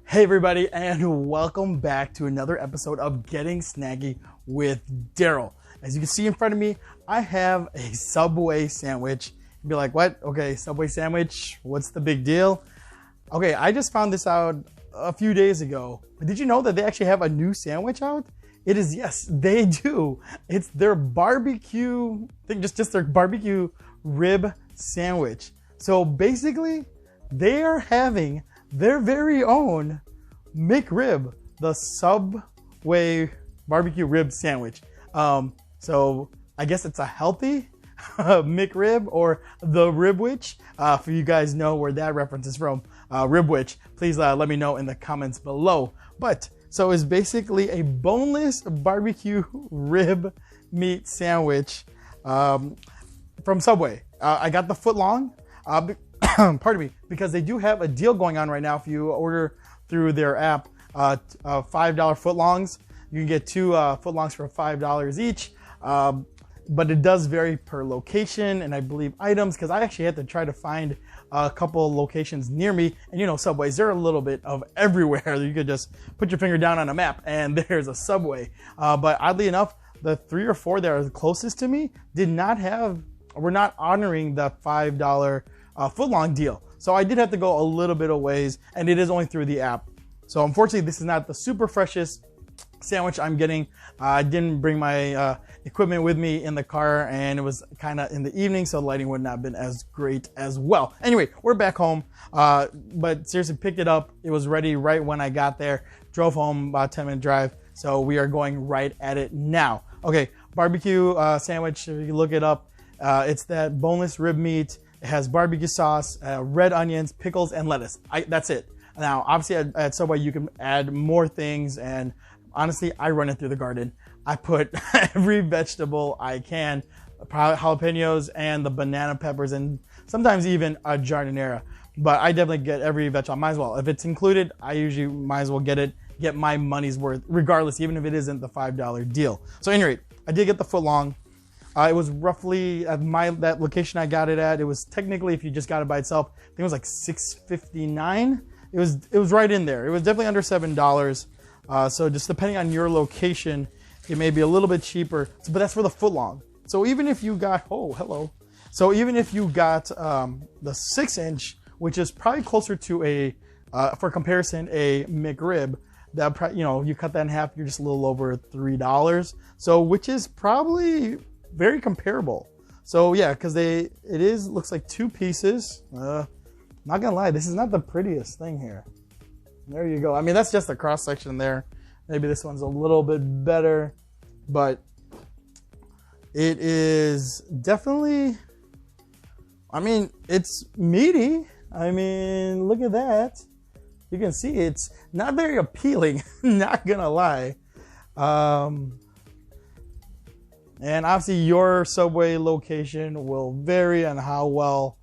Hey everybody, and welcome back to another episode of Getting Snaggy with Darrel. As you can see in front of me, I have a Subway sandwich. You'd be like, what? Okay, Subway sandwich, what's the big deal? Okay, I just found this out a few days ago. But did you know that they actually have a new sandwich out? It is, yes, they do. It's their barbecue, just their barbecue rib sandwich. So basically, they are having their very own McRib, the Subway barbecue rib sandwich. So I guess it's a healthy McRib, or the Ribwich. If you guys know where that reference is from, Ribwich, please let me know in the comments below. But so it's basically a boneless barbecue rib meat sandwich from Subway. I got the footlong. Pardon me, because they do have a deal going on right now. If you order through their app, $5 footlongs, you can get two footlongs for $5 each. But it does vary per location and I believe items, because I actually had to try to find a couple locations near me. And you know, Subways, they're a little bit of everywhere. You could just put your finger down on a map and there's a Subway. But oddly enough, the 3 or 4 that are closest to me were not honoring the $5 footlong deal. So I did have to go a little bit of ways, and it is only through the app. So unfortunately, this is not the super freshest sandwich I'm getting. I didn't bring my equipment with me in the car, and it was kind of in the evening, so the lighting would not have been as great as well. Anyway, we're back home, but seriously picked it up. It was ready right when I got there. Drove home, about a 10-minute drive. So we are going right at it now. Okay, barbecue sandwich, if you look it up, it's that boneless rib meat. It has barbecue sauce, red onions, pickles, and lettuce. That's it. Now, obviously at Subway, you can add more things, and honestly, I run it through the garden. I put every vegetable I can, jalapenos and the banana peppers, and sometimes even a giardiniera. But I definitely get every vegetable. Might as well. If it's included, I usually might as well get my money's worth, regardless, even if it isn't the $5 deal. So anyway, I did get the footlong. It was roughly at that location I got it at. It was technically, if you just got it by itself, I think it was like $6.59. It was right in there. It was definitely under $7. So just depending on your location, it may be a little bit cheaper. But that's for the footlong. So even if you got So even if you got the 6-inch, which is probably closer to for comparison, a McRib, that you cut that in half, you're just a little over $3. So which is probably very comparable. So yeah, because looks like 2 pieces. Not gonna lie, this is not the prettiest thing here. There you go. I mean, that's just the cross section there. Maybe this one's a little bit better, but it is definitely, I mean, it's meaty. I mean, look at that. You can see it's not very appealing, not gonna lie. And obviously your Subway location will vary on how well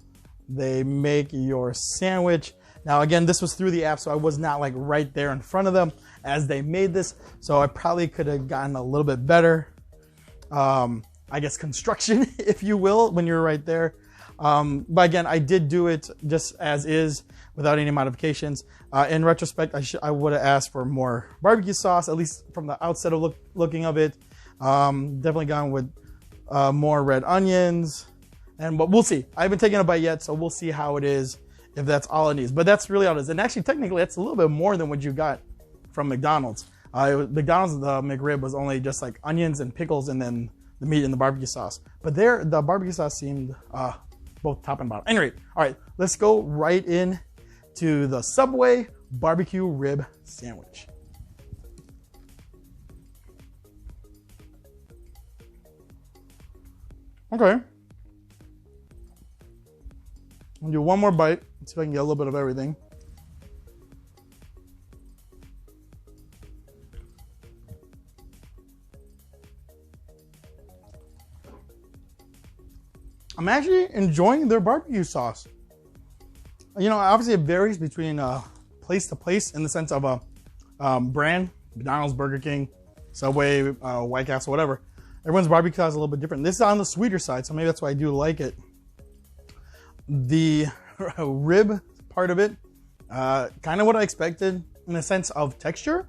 they make your sandwich. Now again, this was through the app, so I was not like right there in front of them as they made this. So I probably could have gotten a little bit better, I guess, construction, if you will, when you're right there. But again, I did do it just as is without any modifications. In retrospect, I would have asked for more barbecue sauce, at least from the outset of looking of it. Definitely gone with more red onions, but we'll see. I haven't taken a bite yet, so we'll see how it is, if that's all it needs. But that's really all it is. And actually, technically, it's a little bit more than what you got from McDonald's. McDonald's, the McRib was only just like onions and pickles, and then the meat and the barbecue sauce. But the barbecue sauce seemed both top and bottom. Anyway, all right, let's go right in to the Subway barbecue rib sandwich. Okay. I'll do one more bite. Let's see if I can get a little bit of everything. I'm actually enjoying their barbecue sauce. You know, obviously it varies between place to place in the sense of a brand, McDonald's, Burger King, Subway, White Castle, whatever. Everyone's barbecue sauce is a little bit different. This is on the sweeter side, so maybe that's why I do like it. The rib part of it, kind of what I expected. in the sense of texture,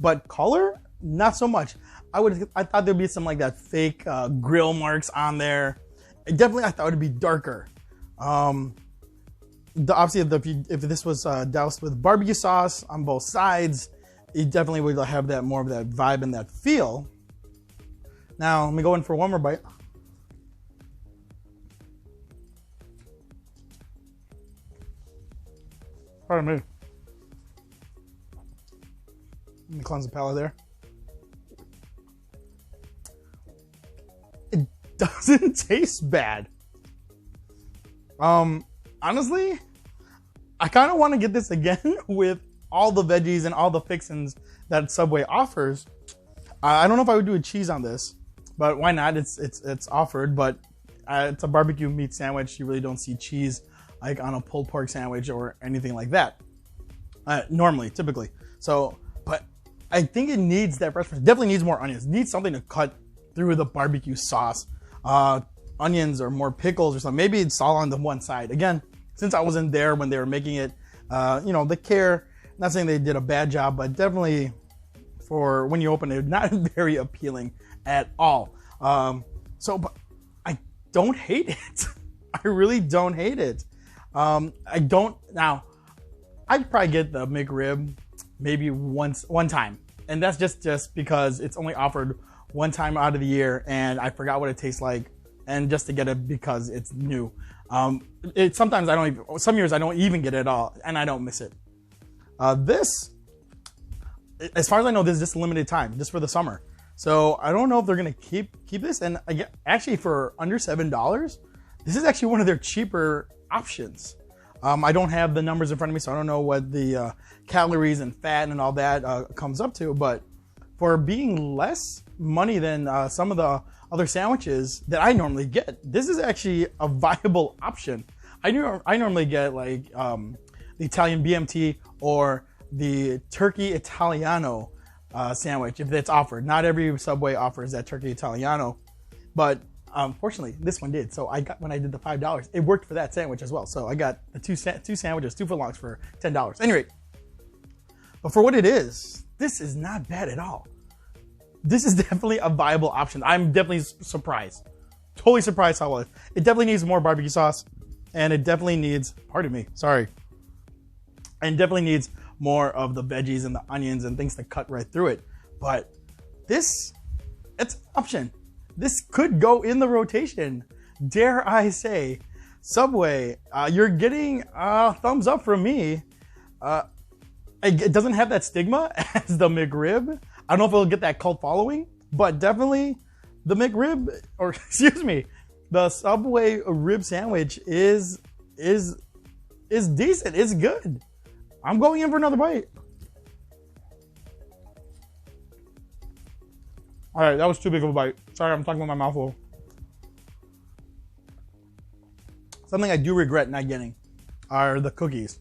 but color, not so much. I thought there'd be some like that fake grill marks on there. Definitely, I thought it'd be darker. Obviously, if this was doused with barbecue sauce on both sides, it definitely would have that more of that vibe and that feel. Now, let me go in for one more bite. Pardon me. Let me cleanse the palate there. It doesn't taste bad. Honestly, I kind of want to get this again with all the veggies and all the fixins that Subway offers. I don't know if I would do a cheese on this, but why not? It's offered, but it's a barbecue meat sandwich. You really don't see cheese like on a pulled pork sandwich or anything like that. Normally, typically. So, but I think it needs that fresh. Definitely needs more onions. It needs something to cut through the barbecue sauce. Onions or more pickles or something. Maybe it's all on the one side. Again, since I wasn't there when they were making it, the care, not saying they did a bad job, but definitely for when you open it, not very appealing at all. But I don't hate it. I really don't hate it. I'd probably get the McRib maybe one time. And that's just because it's only offered one time out of the year and I forgot what it tastes like. And just to get it because it's new. Sometimes some years I don't even get it at all and I don't miss it. This, as far as I know, this is just a limited time, just for the summer. So I don't know if they're gonna keep this. And actually for under $7, this is actually one of their cheaper options. I don't have the numbers in front of me, so I don't know what the calories and fat and all that comes up to, but for being less money than some of the other sandwiches that I normally get, this is actually a viable option. I normally get like the Italian BMT or the Turkey Italiano sandwich if it's offered. Not every Subway offers that Turkey Italiano, but fortunately this one did. So when I did the $5, it worked for that sandwich as well. So I got the two sandwiches, 2 footlongs for $10. Anyway, but for what it is, this is not bad at all. This is definitely a viable option. I'm definitely surprised. Totally surprised how well it is. It definitely needs more barbecue sauce. And it definitely needs, pardon me, sorry. And definitely needs more of the veggies and the onions and things to cut right through it. But it's an option. This could go in the rotation. Dare I say, Subway, you're getting a thumbs up from me. It doesn't have that stigma as the McRib. I don't know if it'll get that cult following, but definitely the McRib, or excuse me, the Subway rib sandwich is decent. It's good. I'm going in for another bite. All right, that was too big of a bite. Sorry, I'm talking with my mouth full. Something I do regret not getting are the cookies.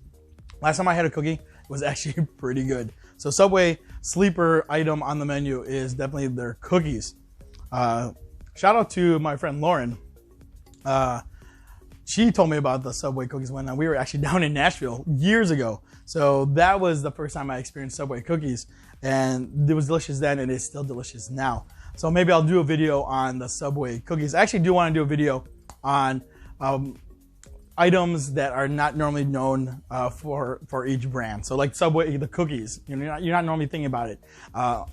Last time I had a cookie, it was actually pretty good. So Subway sleeper item on the menu is definitely their cookies. Shout out to my friend Lauren. She told me about the Subway cookies when we were actually down in Nashville years ago. So that was the first time I experienced Subway cookies, and it was delicious then and it's still delicious now. So maybe I'll do a video on the Subway cookies. I actually do want to do a video on items that are not normally known for each brand. So like Subway, the cookies, you're not normally thinking about it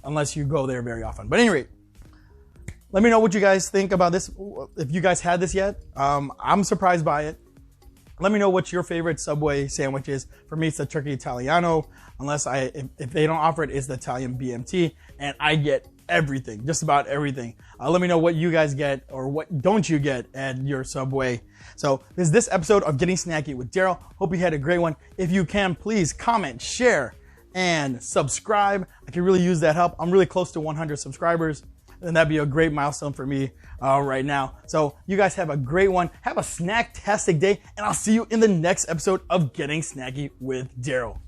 unless you go there very often. But anyway, let me know what you guys think about this. If you guys had this yet, I'm surprised by it. Let me know what your favorite Subway sandwich is. For me, it's the Turkey Italiano. If they don't offer it, it's the Italian BMT, and I get everything, just about everything. Let me know what you guys get or what don't you get at your Subway. So this is this episode of Getting Snacky with Darrell. Hope you had a great one. If you can, please comment, share, and subscribe. I can really use that help. I'm really close to 100 subscribers, and that'd be a great milestone for me right now. So you guys have a great one. Have a snack-tastic day, and I'll see you in the next episode of Getting Snacky with Darrell.